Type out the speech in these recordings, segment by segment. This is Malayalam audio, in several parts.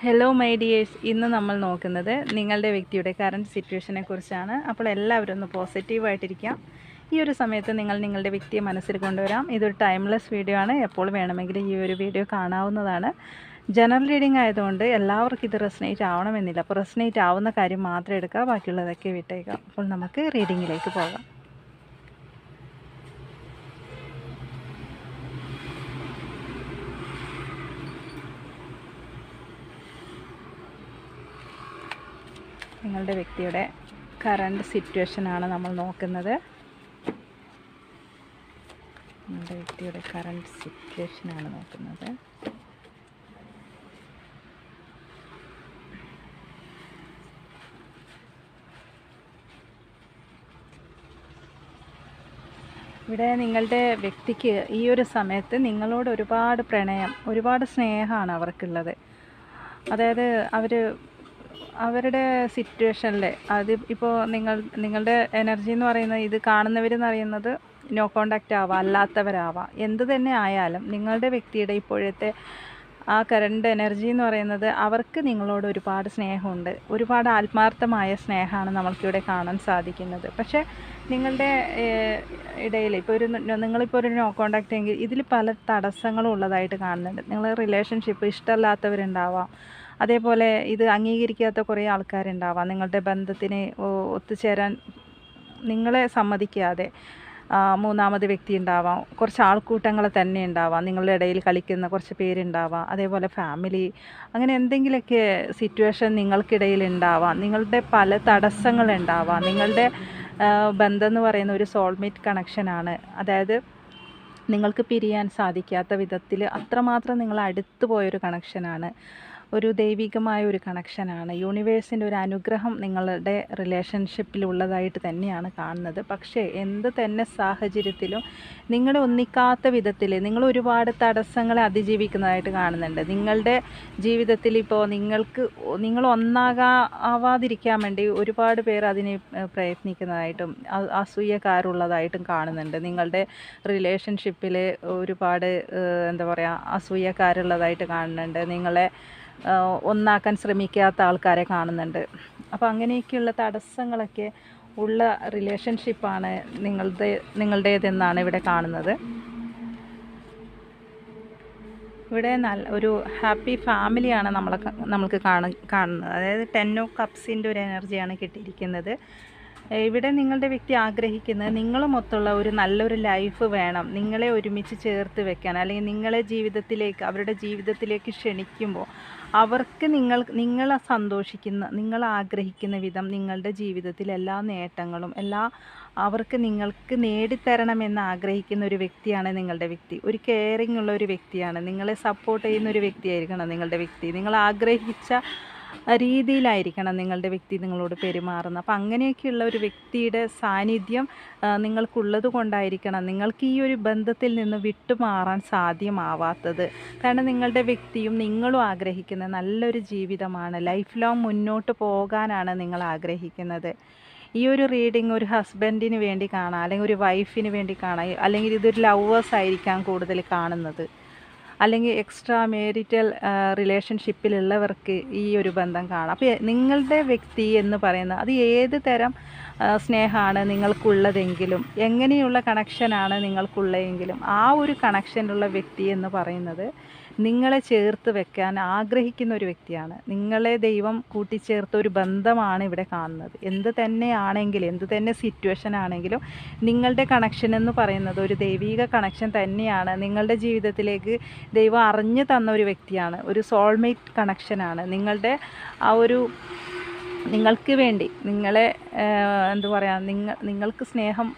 ഹലോ മൈ ഡിയേഴ്സ്, ഇന്ന് നമ്മൾ നോക്കുന്നത് നിങ്ങളുടെ വ്യക്തിയുടെ കറൻറ്റ് സിറ്റുവേഷനെ കുറിച്ചാണ്. അപ്പോൾ എല്ലാവരും ഒന്ന് പോസിറ്റീവായിട്ടിരിക്കാം. ഈ ഒരു സമയത്ത് നിങ്ങളുടെ വ്യക്തിയെ മനസ്സിൽ കൊണ്ടുവരാം. ഇതൊരു ടൈംലെസ് വീഡിയോ ആണ്. എപ്പോൾ വേണമെങ്കിലും ഈ ഒരു വീഡിയോ കാണാവുന്നതാണ്. ജനറൽ റീഡിംഗ് ആയതുകൊണ്ട് എല്ലാവർക്കും ഇത് റെസനേറ്റ് ആവണമെന്നില്ല. അപ്പോൾ റെസനേറ്റ് ആവുന്ന കാര്യം മാത്രം എടുക്കുക, ബാക്കിയുള്ളതൊക്കെ വിട്ടേക്കാം. അപ്പോൾ നമുക്ക് റീഡിങ്ങിലേക്ക് പോകാം. നിങ്ങളുടെ വ്യക്തിയുടെ കറൻറ്റ് സിറ്റുവേഷനാണ് നമ്മൾ നോക്കുന്നത്. നിങ്ങളുടെ വ്യക്തിയുടെ കറൻറ്റ് സിറ്റുവേഷനാണ് നോക്കുന്നത്. ഇവിടെ നിങ്ങളുടെ വ്യക്തിക്ക് ഈ ഒരു സമയത്ത് നിങ്ങളോട് ഒരുപാട് പ്രണയം, ഒരുപാട് സ്നേഹമാണ് അവർക്കുള്ളത്. അതായത് അവരുടെ സിറ്റുവേഷനിൽ അത് ഇപ്പോൾ നിങ്ങളുടെ എനർജി എന്ന് പറയുന്നത്, ഇത് കാണുന്നവരെന്ന് പറയുന്നത് നോ കോണ്ടാക്റ്റ് ആവാം, അല്ലാത്തവരാവാം, എന്ത് തന്നെ ആയാലും നിങ്ങളുടെ വ്യക്തിയുടെ ഇപ്പോഴത്തെ ആ കറണ്ട് എനർജി എന്ന് പറയുന്നത് അവർക്ക് നിങ്ങളോട് ഒരുപാട് സ്നേഹമുണ്ട്, ഒരുപാട് ആത്മാർത്ഥമായ സ്നേഹമാണ് നമ്മൾക്കിവിടെ കാണാൻ സാധിക്കുന്നത്. പക്ഷേ നിങ്ങളുടെ ഇടയിൽ നിങ്ങളിപ്പോൾ ഒരു നോ കോണ്ടാക്റ്റ് എങ്കിൽ ഇതിൽ പല തടസ്സങ്ങളും ഉള്ളതായിട്ട് കാണുന്നുണ്ട്. നിങ്ങൾ റിലേഷൻഷിപ്പ് ഇഷ്ടമല്ലാത്തവരുണ്ടാവാം, അതേപോലെ ഇത് അംഗീകരിക്കാത്ത കുറേ ആൾക്കാരുണ്ടാവാം. നിങ്ങളുടെ ബന്ധത്തിന് ഒത്തുചേരാൻ നിങ്ങളെ സമ്മതിക്കാതെ മൂന്നാമത് വ്യക്തി ഉണ്ടാവാം, കുറച്ച് ആൾക്കൂട്ടങ്ങൾ തന്നെ ഉണ്ടാവാം, നിങ്ങളുടെ ഇടയിൽ കളിക്കുന്ന കുറച്ച് പേരുണ്ടാവാം, അതേപോലെ ഫാമിലി, അങ്ങനെ എന്തെങ്കിലുമൊക്കെ സിറ്റുവേഷൻ നിങ്ങൾക്കിടയിൽ ഉണ്ടാവാം. നിങ്ങളുടെ പല തടസ്സങ്ങളുണ്ടാവാം. നിങ്ങളുടെ ബന്ധം എന്ന് പറയുന്ന ഒരു സോൾമേറ്റ് കണക്ഷനാണ്. അതായത് നിങ്ങൾക്ക് പിരിയാൻ സാധിക്കാത്ത വിധത്തിൽ അത്രമാത്രം നിങ്ങൾ അടുത്ത് പോയൊരു കണക്ഷനാണ്, ഒരു ദൈവികമായ ഒരു കണക്ഷനാണ്. യൂണിവേഴ്സിൻ്റെ ഒരു അനുഗ്രഹം നിങ്ങളുടെ റിലേഷൻഷിപ്പിലുള്ളതായിട്ട് തന്നെയാണ് കാണുന്നത്. പക്ഷേ എന്ത് തന്നെ സാഹചര്യത്തിലും നിങ്ങൾ ഒന്നിക്കാത്ത വിധത്തിൽ നിങ്ങൾ ഒരുപാട് തടസ്സങ്ങളെ അതിജീവിക്കുന്നതായിട്ട് കാണുന്നുണ്ട്. നിങ്ങളുടെ ജീവിതത്തിൽ ഇപ്പോൾ നിങ്ങൾ ഒന്നാകാവാതിരിക്കാൻ വേണ്ടി ഒരുപാട് പേർ അതിന് പ്രയത്നിക്കുന്നതായിട്ടും അസൂയക്കാരുള്ളതായിട്ടും കാണുന്നുണ്ട്. നിങ്ങളുടെ റിലേഷൻഷിപ്പിൽ ഒരുപാട് എന്താ പറയുക, അസൂയക്കാരുള്ളതായിട്ട് കാണുന്നുണ്ട്. നിങ്ങളെ ഒന്നാക്കാൻ ശ്രമിക്കാത്ത ആൾക്കാരെ കാണുന്നുണ്ട്. അപ്പോൾ അങ്ങനെയൊക്കെയുള്ള തടസ്സങ്ങളൊക്കെ ഉള്ള റിലേഷൻഷിപ്പാണ് നിങ്ങളുടേതെന്നാണ് ഇവിടെ കാണുന്നത്. ഇവിടെ ഒരു ഹാപ്പി ഫാമിലിയാണ് നമ്മൾക്ക് കാണുന്നത്. അതായത് 10 ഓഫ് കപ്സിൻ്റെ ഒരു എനർജിയാണ് കിട്ടിയിരിക്കുന്നത്. ഇവിടെ നിങ്ങളുടെ വ്യക്തി ആഗ്രഹിക്കുന്നത് നിങ്ങളുമൊത്തുള്ള ഒരു നല്ലൊരു ലൈഫ് വേണം, നിങ്ങളെ ഒരുമിച്ച് ചേർത്ത് വെക്കാൻ, അല്ലെങ്കിൽ അവരുടെ ജീവിതത്തിലേക്ക് ക്ഷണിക്കുമ്പോൾ അവർക്ക് നിങ്ങളെ സന്തോഷിക്കുന്ന, നിങ്ങൾ ആഗ്രഹിക്കുന്ന വിധം നിങ്ങളുടെ ജീവിതത്തിൽ എല്ലാ നേട്ടങ്ങളും നിങ്ങൾക്ക് നേടിത്തരണമെന്ന് ആഗ്രഹിക്കുന്ന ഒരു വ്യക്തിയാണ് നിങ്ങളുടെ വ്യക്തി. ഒരു കെയറിങ് ഉള്ള ഒരു വ്യക്തിയാണ്, നിങ്ങളെ സപ്പോർട്ട് ചെയ്യുന്ന ഒരു വ്യക്തിയായിരിക്കണം നിങ്ങളുടെ വ്യക്തി. നിങ്ങൾ ആഗ്രഹിച്ച രീതിയിലായിരിക്കണം നിങ്ങളുടെ വ്യക്തി നിങ്ങളോട് പെരുമാറുന്നത്. അപ്പം അങ്ങനെയൊക്കെയുള്ള ഒരു വ്യക്തിയുടെ സാന്നിധ്യം നിങ്ങൾക്കുള്ളത് കൊണ്ടായിരിക്കണം നിങ്ങൾക്ക് ഈ ഒരു ബന്ധത്തിൽ നിന്ന് വിട്ടുമാറാൻ സാധ്യമാവാത്തത്. കാരണം നിങ്ങളുടെ വ്യക്തിയും നിങ്ങളും ആഗ്രഹിക്കുന്ന നല്ലൊരു ജീവിതമാണ്, ലൈഫ് ലോങ് മുന്നോട്ട് പോകാനാണ് നിങ്ങൾ ആഗ്രഹിക്കുന്നത്. ഈ ഒരു റീഡിങ് ഒരു ഹസ്ബൻഡിന് വേണ്ടി കാണാം, അല്ലെങ്കിൽ ഒരു വൈഫിന് വേണ്ടി കാണാം, അല്ലെങ്കിൽ ഇതൊരു ലവേഴ്സ് ആയിരിക്കാം കൂടുതൽ കാണുന്നത്, അല്ലെങ്കിൽ എക്സ്ട്രാ മേരിറ്റൽ റിലേഷൻഷിപ്പിലുള്ളവർക്ക് ഈ ഒരു ബന്ധം കാണാം. അപ്പോൾ നിങ്ങളുടെ വ്യക്തി എന്ന് പറയുന്നത് അത് ഏത് തരം സ്നേഹമാണ് നിങ്ങൾക്കുള്ളതെങ്കിലും, എങ്ങനെയുള്ള കണക്ഷനാണ് നിങ്ങൾക്കുള്ളതെങ്കിലും, ആ ഒരു കണക്ഷനുള്ള വ്യക്തി എന്ന് പറയുന്നത് നിങ്ങളെ ചേർത്ത് വെക്കാൻ ആഗ്രഹിക്കുന്ന ഒരു വ്യക്തിയാണ്. നിങ്ങളെ ദൈവം കൂട്ടിച്ചേർത്ത ഒരു ബന്ധമാണ് ഇവിടെ കാണുന്നത്. എന്ത് തന്നെ സിറ്റുവേഷൻ ആണെങ്കിലും നിങ്ങളുടെ കണക്ഷൻ എന്ന് പറയുന്നത് ഒരു ദൈവിക കണക്ഷൻ തന്നെയാണ്. നിങ്ങളുടെ ജീവിതത്തിലേക്ക് ദൈവം അറിഞ്ഞു തന്ന ഒരു വ്യക്തിയാണ്, ഒരു സോൾമേറ്റ് കണക്ഷനാണ്. നിങ്ങൾക്ക് വേണ്ടി നിങ്ങളെ നിങ്ങൾക്ക് സ്നേഹം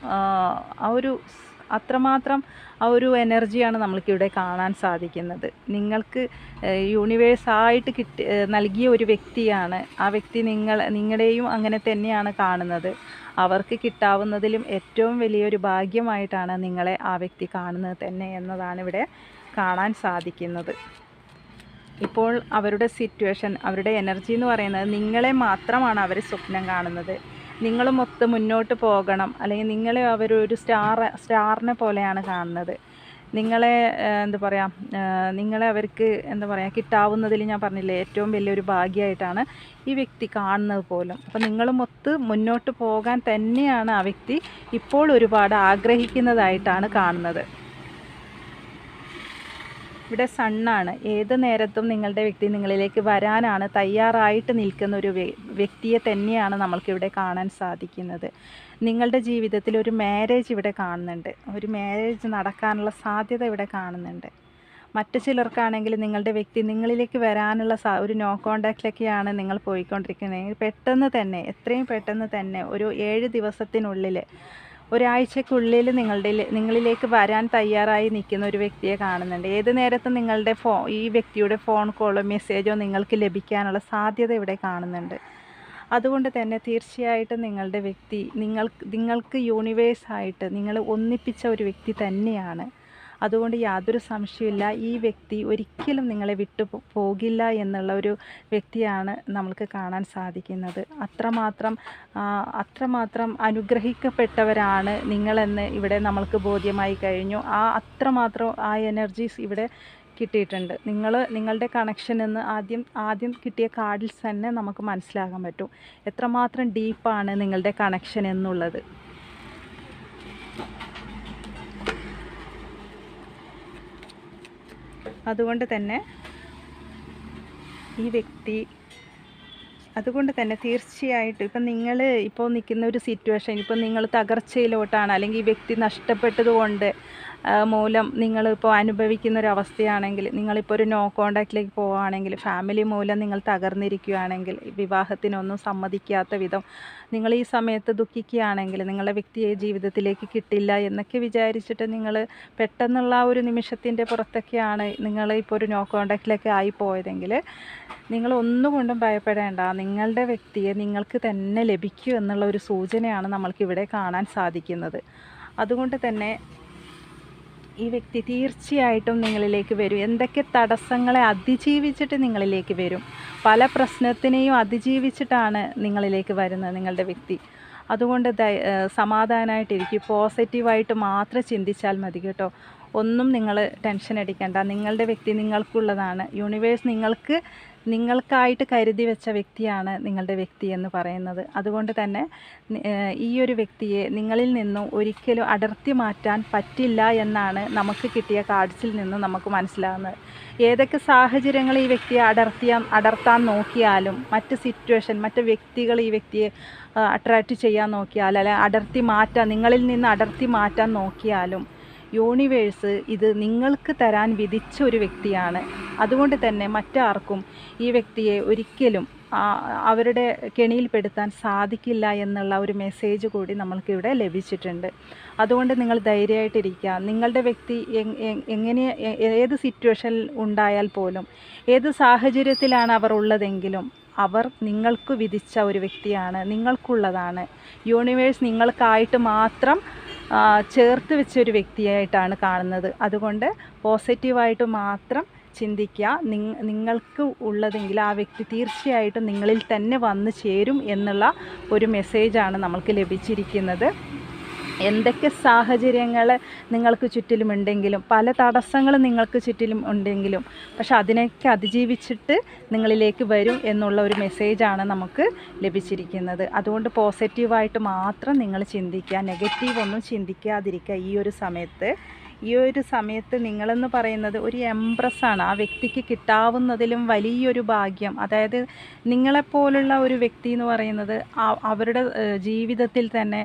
അത്രമാത്രം ആ ഒരു എനർജിയാണ് നമ്മൾക്കിവിടെ കാണാൻ സാധിക്കുന്നത്. നിങ്ങൾക്ക് യൂണിവേഴ്സായിട്ട് നൽകിയ ഒരു വ്യക്തിയാണ് ആ വ്യക്തി. നിങ്ങളെയും അങ്ങനെ തന്നെയാണ് കാണുന്നത്. അവർക്ക് കിട്ടാവുന്നതിലും ഏറ്റവും വലിയൊരു ഭാഗ്യമായിട്ടാണ് നിങ്ങളെ ആ വ്യക്തി കാണുന്നത് തന്നെ എന്നതാണ് ഇവിടെ കാണാൻ സാധിക്കുന്നത്. ഇപ്പോൾ അവരുടെ സിറ്റുവേഷൻ, അവരുടെ എനർജി എന്ന് പറയുന്നത് നിങ്ങളെ മാത്രമാണ് അവർ സ്വപ്നം കാണുന്നത്. നിങ്ങളുമൊത്ത് മുന്നോട്ട് പോകണം, അല്ലെങ്കിൽ നിങ്ങളെ അവരൊരു സ്റ്റാറിനെ പോലെയാണ് കാണുന്നത്. നിങ്ങളെ എന്താ പറയുക, നിങ്ങളെ അവർക്ക് എന്താ പറയുക കിട്ടാവുന്നതിൽ ഞാൻ പറഞ്ഞില്ലേ ഏറ്റവും വലിയൊരു ഭാഗ്യമായിട്ടാണ് ഈ വ്യക്തി കാണുന്നത് പോലും. അപ്പോൾ നിങ്ങളുമൊത്ത് മുന്നോട്ട് പോകാൻ തന്നെയാണ് ആ വ്യക്തി ഇപ്പോൾ ഒരുപാട് ആഗ്രഹിക്കുന്നതായിട്ടാണ് കാണുന്നത്. ഇവിടെ സണ്ണാണ്. ഏത് നേരത്തും നിങ്ങളുടെ വ്യക്തി നിങ്ങളിലേക്ക് വരാനാണ് തയ്യാറായിട്ട് നിൽക്കുന്ന ഒരു വ്യക്തിയെ തന്നെയാണ് നമ്മൾക്കിവിടെ കാണാൻ സാധിക്കുന്നത്. നിങ്ങളുടെ ജീവിതത്തിൽ ഒരു മാരേജ് ഇവിടെ കാണുന്നുണ്ട്. ഒരു മാരേജ് നടക്കാനുള്ള സാധ്യത ഇവിടെ കാണുന്നുണ്ട്. മറ്റു ചിലർക്കാണെങ്കിൽ നിങ്ങളുടെ വ്യക്തി നിങ്ങളിലേക്ക് വരാനുള്ള ഒരു നോ കോണ്ടാക്റ്റിലൊക്കെയാണ് നിങ്ങൾ പോയിക്കൊണ്ടിരിക്കുന്നത്. പെട്ടെന്ന് തന്നെ, എത്രയും പെട്ടെന്ന് തന്നെ ഒരു 7 ദിവസത്തിനുള്ളിൽ, ഒരാഴ്ചക്കുള്ളിൽ നിങ്ങളിലേക്ക് വരാൻ തയ്യാറായി നിൽക്കുന്ന ഒരു വ്യക്തിയെ കാണുന്നുണ്ട്. ഏത് നേരത്തും നിങ്ങളുടെ ഈ വ്യക്തിയുടെ ഫോൺ കോളോ മെസ്സേജോ നിങ്ങൾക്ക് ലഭിക്കാനുള്ള സാധ്യത ഇവിടെ കാണുന്നുണ്ട്. അതുകൊണ്ട് തന്നെ തീർച്ചയായിട്ടും നിങ്ങളുടെ വ്യക്തി നിങ്ങൾക്ക് യൂണിവേഴ്സായിട്ട് നിങ്ങൾ ഒന്നിപ്പിച്ച ഒരു വ്യക്തി തന്നെയാണ്. അതുകൊണ്ട് യാതൊരു സംശയമില്ല, ഈ വ്യക്തി ഒരിക്കലും നിങ്ങളെ വിട്ടു പോകില്ല എന്നുള്ള ഒരു വ്യക്തിയാണ് നമ്മൾക്ക് കാണാൻ സാധിക്കുന്നത്. അത്രമാത്രം അനുഗ്രഹിക്കപ്പെട്ടവരാണ് നിങ്ങളെന്ന് ഇവിടെ നമ്മൾക്ക് ബോധ്യമായി കഴിഞ്ഞു. അത്രമാത്രം ആ എനർജീസ് ഇവിടെ കിട്ടിയിട്ടുണ്ട്. നിങ്ങളുടെ കണക്ഷൻ എന്ന് ആദ്യം കിട്ടിയ കാർഡിൽ തന്നെ നമുക്ക് മനസ്സിലാക്കാൻ പറ്റും എത്രമാത്രം ഡീപ്പാണ് നിങ്ങളുടെ കണക്ഷൻ എന്നുള്ളത്. അതുകൊണ്ട് തന്നെ തീർച്ചയായിട്ടും ഇപ്പം നിങ്ങൾ ഇപ്പോൾ നിൽക്കുന്ന ഒരു സിറ്റുവേഷൻ, ഇപ്പോൾ നിങ്ങൾ തകർച്ചയിലോട്ടാണ്, അല്ലെങ്കിൽ ഈ വ്യക്തി നഷ്ടപ്പെട്ടതുകൊണ്ട് മൂലം നിങ്ങളിപ്പോൾ അനുഭവിക്കുന്ന ഒരു അവസ്ഥയാണെങ്കിൽ, നിങ്ങളിപ്പോൾ ഒരു നോ കോണ്ടാക്റ്റിലേക്ക് പോവുകയാണെങ്കിൽ, ഫാമിലി മൂലം നിങ്ങൾ തകർന്നിരിക്കുകയാണെങ്കിൽ, വിവാഹത്തിനൊന്നും സമ്മതിക്കാത്ത വിധം നിങ്ങൾ ഈ സമയത്ത് ദുഃഖിക്കുകയാണെങ്കിൽ, നിങ്ങളുടെ വ്യക്തിയെ ജീവിതത്തിലേക്ക് കിട്ടില്ല എന്നൊക്കെ വിചാരിച്ചിട്ട് നിങ്ങൾ പെട്ടെന്നുള്ള ഒരു നിമിഷത്തിൻ്റെ പുറത്തൊക്കെയാണ് നിങ്ങൾ ഇപ്പോൾ ഒരു നോ കോണ്ടാക്റ്റിലേക്ക് ആയിപ്പോയതെങ്കിൽ, നിങ്ങൾ ഒന്നുകൊണ്ടും ഭയപ്പെടേണ്ട. നിങ്ങളുടെ വ്യക്തിയെ നിങ്ങൾക്ക് തന്നെ ലഭിക്കൂ എന്നുള്ള ഒരു സൂചനയാണ് നമ്മൾക്കിവിടെ കാണാൻ സാധിക്കുന്നത്. അതുകൊണ്ട് തന്നെ ഈ വ്യക്തി തീർച്ചയായിട്ടും നിങ്ങളിലേക്ക് വരും. എന്തൊക്കെ തടസ്സങ്ങളെ അതിജീവിച്ചിട്ട് നിങ്ങളിലേക്ക് വരും. പല പ്രശ്നത്തിനെയും അതിജീവിച്ചിട്ടാണ് നിങ്ങളിലേക്ക് വരുന്നത് നിങ്ങളുടെ വ്യക്തി. അതുകൊണ്ട് സമാധാനമായിട്ടിരിക്കും. പോസിറ്റീവായിട്ട് മാത്രം ചിന്തിച്ചാൽ മതി കേട്ടോ. ഒന്നും നിങ്ങൾ ടെൻഷൻ അടിക്കേണ്ട. നിങ്ങളുടെ വ്യക്തി നിങ്ങൾക്കുള്ളതാണ്. യൂണിവേഴ്സ് നിങ്ങൾക്കായിട്ട് കരുതി വെച്ച വ്യക്തിയാണ് നിങ്ങളുടെ വ്യക്തി എന്ന് പറയുന്നത്. അതുകൊണ്ട് തന്നെ ഈ ഒരു വ്യക്തിയെ നിങ്ങളിൽ നിന്നും ഒരിക്കലും അടർത്തി മാറ്റാൻ പറ്റില്ല എന്നാണ് നമുക്ക് കിട്ടിയ കാർഡ്സിൽ നിന്നും നമുക്ക് മനസ്സിലാകുന്നത്. ഏതൊക്കെ സാഹചര്യങ്ങൾ ഈ വ്യക്തിയെ അടർത്താൻ നോക്കിയാലും, മറ്റ് വ്യക്തികൾ ഈ വ്യക്തിയെ അട്രാക്റ്റ് ചെയ്യാൻ നോക്കിയാൽ, അല്ലെങ്കിൽ നിങ്ങളിൽ നിന്ന് അടർത്തി മാറ്റാൻ നോക്കിയാലും, യൂണിവേഴ്സ് ഇത് നിങ്ങൾക്ക് തരാൻ വിധിച്ച ഒരു വ്യക്തിയാണ്. അതുകൊണ്ട് തന്നെ മറ്റാർക്കും ഈ വ്യക്തിയെ ഒരിക്കലും അവരുടെ കെണിയിൽപ്പെടുത്താൻ സാധിക്കില്ല എന്നുള്ള ഒരു മെസ്സേജ് കൂടി നമ്മൾക്കിവിടെ ലഭിച്ചിട്ടുണ്ട്. അതുകൊണ്ട് നിങ്ങൾ ധൈര്യമായിട്ടിരിക്കുക. നിങ്ങളുടെ വ്യക്തി ഏത് സിറ്റുവേഷൻ ഉണ്ടായാൽ പോലും, ഏത് സാഹചര്യത്തിലാണ് അവർ ഉള്ളതെങ്കിലും, അവർ നിങ്ങൾക്ക് വിധിച്ച ഒരു വ്യക്തിയാണ്, നിങ്ങൾക്കുള്ളതാണ്. യൂണിവേഴ്സ് നിങ്ങൾക്കായിട്ട് മാത്രം ചേർത്ത് വെച്ചൊരു വ്യക്തിയായിട്ടാണ് കാണുന്നത്. അതുകൊണ്ട് പോസിറ്റീവായിട്ട് മാത്രം ചിന്തിക്കുക. നിങ്ങൾക്ക് ഉള്ളതെങ്കിൽ ആ വ്യക്തി തീർച്ചയായിട്ടും നിങ്ങളിൽ തന്നെ വന്നു ചേരും എന്നുള്ള ഒരു മെസ്സേജാണ് നമ്മൾക്ക് ലഭിച്ചിരിക്കുന്നത്. എന്തൊക്കെ സാഹചര്യങ്ങൾ നിങ്ങൾക്ക് ചുറ്റിലുമുണ്ടെങ്കിലും, പല തടസ്സങ്ങൾ നിങ്ങൾക്ക് ചുറ്റിലും ഉണ്ടെങ്കിലും, പക്ഷെ അതിനൊക്കെ അതിജീവിച്ചിട്ട് നിങ്ങളിലേക്ക് വരും എന്നുള്ള ഒരു മെസ്സേജാണ് നമുക്ക് ലഭിച്ചിരിക്കുന്നത്. അതുകൊണ്ട് പോസിറ്റീവായിട്ട് മാത്രം നിങ്ങൾ ചിന്തിക്കുക, നെഗറ്റീവ് ഒന്നും ചിന്തിക്കാതിരിക്കുക. ഈ ഒരു സമയത്ത് നിങ്ങളെന്ന് പറയുന്നത് ഒരു എംപ്രസ്സാണ്. ആ വ്യക്തിക്ക് കിട്ടാവുന്നതിലും വലിയൊരു ഭാഗ്യം. അതായത് നിങ്ങളെപ്പോലുള്ള ഒരു വ്യക്തി എന്ന് പറയുന്നത് അവരുടെ ജീവിതത്തിൽ തന്നെ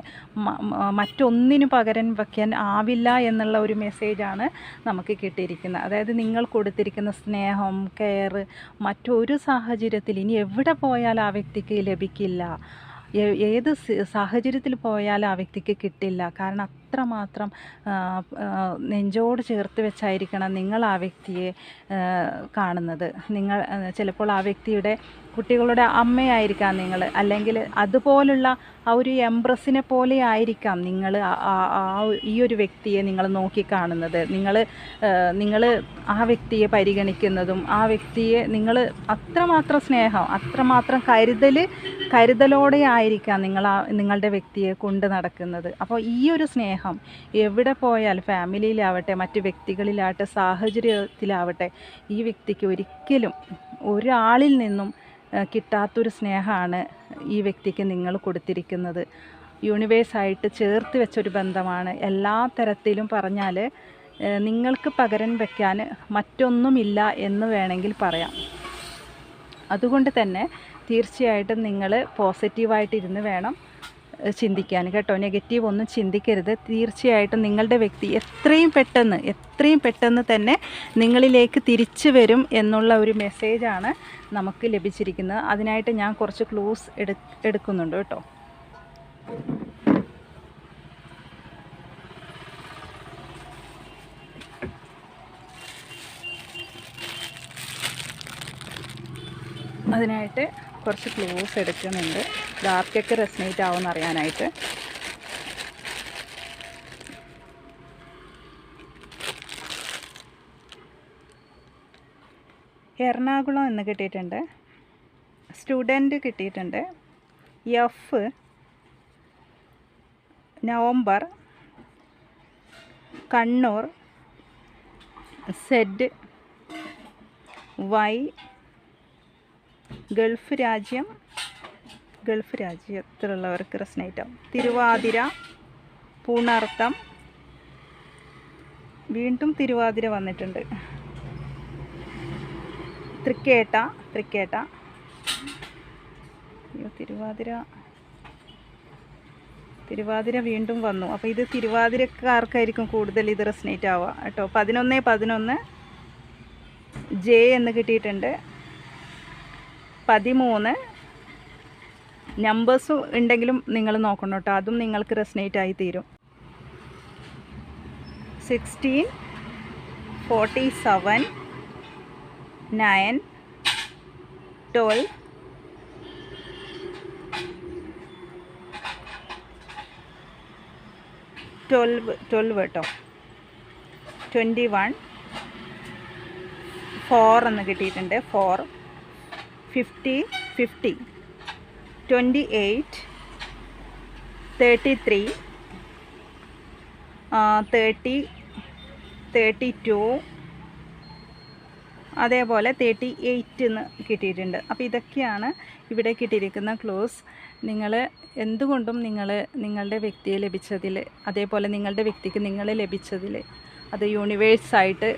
മറ്റൊന്നിനു പകരം വയ്ക്കാൻ ആവില്ല എന്നുള്ള ഒരു മെസ്സേജാണ് നമുക്ക് കിട്ടിയിരിക്കുന്നത്. അതായത് നിങ്ങൾ കൊടുത്തിരിക്കുന്ന സ്നേഹം, കെയർ മറ്റൊരു സാഹചര്യത്തിൽ ഇനി എവിടെ പോയാൽ ആ വ്യക്തിക്ക് ലഭിക്കില്ല. ഏത് സാഹചര്യത്തിൽ പോയാലും ആ വ്യക്തിക്ക് കിട്ടില്ല. കാരണം അത്രമാത്രം നെഞ്ചോട് ചേർത്ത് വെച്ചായിരിക്കണം നിങ്ങൾ ആ വ്യക്തിയെ കാണുന്നത്. നിങ്ങൾ ചിലപ്പോൾ ആ വ്യക്തിയുടെ കുട്ടികളുടെ അമ്മയായിരിക്കാം നിങ്ങൾ, അല്ലെങ്കിൽ അതുപോലുള്ള ആ ഒരു എംപ്രസിനെ പോലെ ആയിരിക്കാം നിങ്ങൾ ഈ ഒരു വ്യക്തിയെ നിങ്ങൾ നോക്കിക്കാണുന്നത്. നിങ്ങൾ ആ വ്യക്തിയെ പരിഗണിക്കുന്നതും, ആ വ്യക്തിയെ നിങ്ങൾ അത്രമാത്രം സ്നേഹം, അത്രമാത്രം കരുതലോടെ ആയിരിക്കാം നിങ്ങളുടെ വ്യക്തിയെ കൊണ്ട് നടക്കുന്നത്. അപ്പോൾ ഈ ഒരു സ്നേഹം സ്നേഹം എവിടെ പോയാൽ ഫാമിലിയിലാവട്ടെ മറ്റ് വ്യക്തികളിലാവട്ടെ സാഹചര്യത്തിലാവട്ടെ ഈ വ്യക്തിക്ക് ഒരിക്കലും ഒരാളിൽ നിന്നും കിട്ടാത്തൊരു സ്നേഹമാണ് ഈ വ്യക്തിക്ക് നിങ്ങൾ കൊടുത്തിരിക്കുന്നത്. യൂണിവേഴ്സായിട്ട് ചേർത്ത് വെച്ചൊരു ബന്ധമാണ്. എല്ലാ തരത്തിലും പറഞ്ഞാൽ നിങ്ങൾക്ക് പകരം വയ്ക്കാൻ മറ്റൊന്നുമില്ല എന്ന് വേണമെങ്കിൽ പറയാം. അതുകൊണ്ട് തന്നെ തീർച്ചയായിട്ടും നിങ്ങൾ പോസിറ്റീവായിട്ടിരുന്ന് വേണം ചിന്തിക്കാൻ കേട്ടോ. നെഗറ്റീവ് ഒന്നും ചിന്തിക്കരുത്. തീർച്ചയായിട്ടും നിങ്ങളുടെ വ്യക്തി എത്രയും പെട്ടെന്ന് തന്നെ നിങ്ങളിലേക്ക് തിരിച്ചു വരും എന്നുള്ള ഒരു മെസ്സേജാണ് നമുക്ക് ലഭിച്ചിരിക്കുന്നത്. അതിനായിട്ട് ഞാൻ കുറച്ച് ക്ലൂസ് എടുക്കുന്നുണ്ട് കേട്ടോ. അതിനായിട്ട് കുറച്ച് ക്ലൂസ് എടുക്കുന്നുണ്ട്, ഡാർക്കൊക്കെ റെസനേറ്റ് ആവുമെന്ന് അറിയാനായിട്ട്. എറണാകുളം എന്ന് കിട്ടിയിട്ടുണ്ട്, സ്റ്റുഡൻറ്റ് കിട്ടിയിട്ടുണ്ട്, F November, Kannur, Z, Y gulf രാജ്യത്തിലുള്ളവർക്ക് റെസനേറ്റ് ആവും. തിരുവാതിര, പൂണർത്തം, വീണ്ടും തിരുവാതിര വന്നിട്ടുണ്ട്. തൃക്കേട്ട തിരുവാതിര വീണ്ടും വന്നു. അപ്പോൾ ഇത് തിരുവാതിരക്കാർക്കായിരിക്കും കൂടുതൽ ഇത് റെസനേറ്റ് ആവുക കേട്ടോ. 11 ജെ എന്ന് കിട്ടിയിട്ടുണ്ട്. 13 നമ്പേഴ്സ് ഉണ്ടെങ്കിലും നിങ്ങൾ നോക്കണം കേട്ടോ, അതും നിങ്ങൾക്ക് റെസനേറ്റ് ആയി തീരും. 16, 47, 9, 12, 12 കേട്ടോ. 21, 4 എന്ന് കിട്ടിയിട്ടുണ്ട്. 4, 50, 28, 33, 30, 32, അതേപോലെ 38 എന്ന് കിട്ടിയിട്ടുണ്ട്. അപ്പോൾ ഇതൊക്കെയാണ് ഇവിടെ കിട്ടിയിരിക്കുന്ന ക്ലോസ്. നിങ്ങൾ എന്തുകൊണ്ടും നിങ്ങളുടെ വ്യക്തിയെ ലഭിച്ചതിൽ, അതേപോലെ നിങ്ങളുടെ വ്യക്തിക്ക് നിങ്ങളെ ലഭിച്ചതിൽ അത് യൂണിവേഴ്സായിട്ട്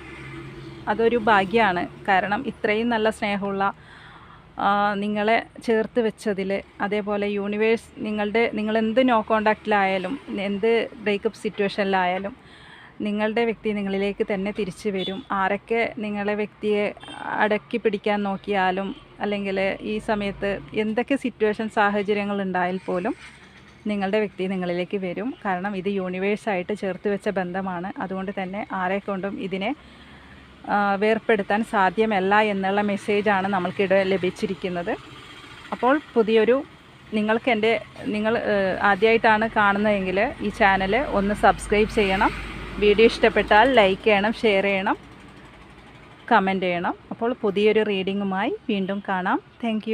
അതൊരു ഭാഗ്യമാണ്. കാരണം ഇത്രയും നല്ല സ്നേഹമുള്ള നിങ്ങളെ ചേർത്ത് വെച്ചതിൽ, അതേപോലെ യൂണിവേഴ്സ് നിങ്ങളെന്ത് നോ കോണ്ടാക്റ്റിലായാലും എന്ത് ബ്രേക്കപ്പ് സിറ്റുവേഷനിലായാലും നിങ്ങളുടെ വ്യക്തി നിങ്ങളിലേക്ക് തന്നെ തിരിച്ചു വരും. ആരൊക്കെ നിങ്ങളെ വ്യക്തിയെ അടക്കി പിടിക്കാൻ നോക്കിയാലും അല്ലെങ്കിൽ ഈ സമയത്ത് എന്തൊക്കെ സിറ്റുവേഷൻ സാഹചര്യങ്ങൾ ഉണ്ടായാൽ പോലും നിങ്ങളുടെ വ്യക്തി നിങ്ങളിലേക്ക് വരും. കാരണം ഇത് യൂണിവേഴ്സായിട്ട് ചേർത്ത് വെച്ച ബന്ധമാണ്. അതുകൊണ്ട് തന്നെ ആരെക്കൊണ്ടും ഇതിനെ വേർപ്പെടുത്താൻ സാധ്യമല്ല എന്നുള്ള മെസ്സേജാണ് നമ്മൾക്കിടെ ലഭിച്ചിരിക്കുന്നത്. അപ്പോൾ നിങ്ങൾ ആദ്യമായിട്ടാണ് കാണുന്നതെങ്കിൽ ഈ ചാനൽ ഒന്ന് സബ്സ്ക്രൈബ് ചെയ്യണം. വീഡിയോ ഇഷ്ടപ്പെട്ടാൽ ലൈക്ക് ചെയ്യണം, ഷെയർ ചെയ്യണം, കമൻറ്റ് ചെയ്യണം. അപ്പോൾ പുതിയൊരു റീഡിങ്ങുമായി വീണ്ടും കാണാം. താങ്ക്